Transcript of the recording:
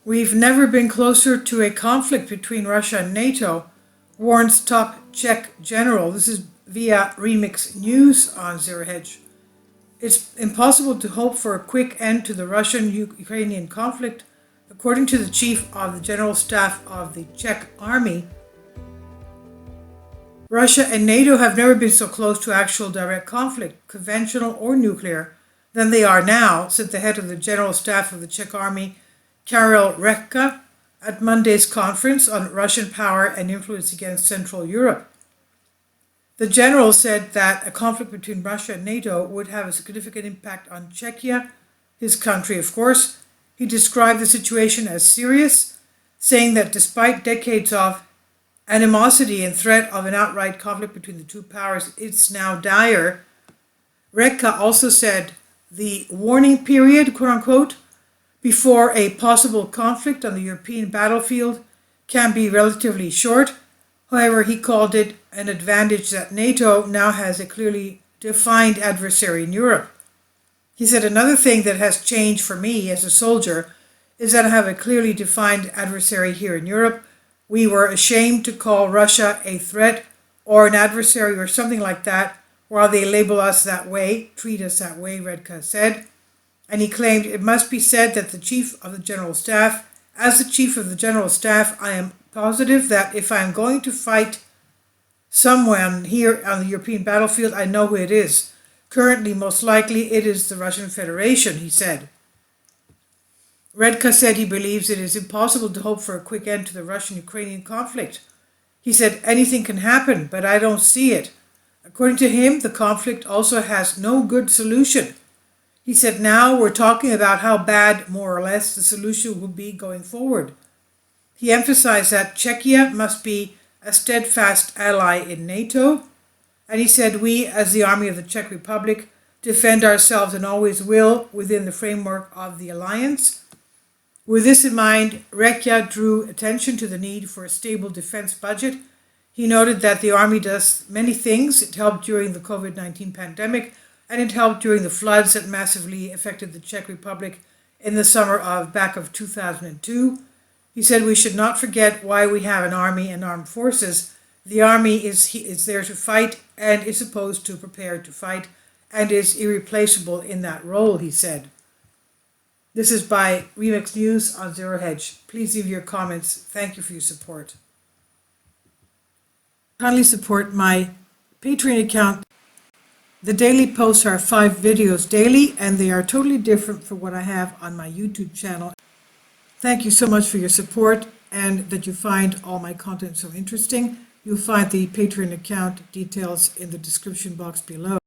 We've never been closer to a conflict between Russia and NATO, warns top Czech general. This is via Remix News on Zero Hedge. It's impossible to hope for a quick end to the Russian-Ukrainian conflict, according to the chief of the General Staff of the Czech Army. Russia and NATO have never been so close to actual direct conflict, conventional or nuclear, than they are now, said the head of the General Staff of the Czech Army, Karel Rekka, at Monday's conference on Russian power and influence against Central Europe. The general said that a conflict between Russia and NATO would have a significant impact on Czechia, his country, of course. He described the situation as serious, saying that despite decades of animosity and threat of an outright conflict between the two powers, it's now dire. Rekka also said the warning period, quote-unquote, before a possible conflict on the European battlefield can be relatively short. However, he called it an advantage that NATO now has a clearly defined adversary in Europe. He said, another thing that has changed for me as a soldier is that I have a clearly defined adversary here in Europe. We were ashamed to call Russia a threat or an adversary or something like that while they label us that way, treat us that way, Rekka said. And he claimed it must be said that the Chief of the General Staff, as the Chief of the General Staff, I am positive that if I am going to fight someone here on the European battlefield, I know who it is. Currently, most likely, it is the Russian Federation, he said. Rekka said he believes it is impossible to hope for a quick end to the Russian-Ukrainian conflict. He said anything can happen, but I don't see it. According to him, the conflict also has no good solution. He said now we're talking about how bad, more or less, the solution will be going forward. He emphasized that Czechia must be a steadfast ally in NATO, and he said we, as the Army of the Czech Republic, defend ourselves and always will within the framework of the alliance. With this in mind, Rekka drew attention to the need for a stable defense budget. He noted that the Army does many things. It helped during the COVID-19 pandemic, and it helped during the floods that massively affected the Czech Republic in the summer of 2002. He said we should not forget why we have an army and armed forces. The army is there to fight and is supposed to prepare to fight and is irreplaceable in that role, he said. This is by Remix News on Zero Hedge. Please leave your comments. Thank you for your support. Kindly support my Patreon account. The daily posts are 5 videos daily, and they are totally different from what I have on my YouTube channel. Thank you so much for your support and that you find all my content so interesting. You'll find the Patreon account details in the description box below.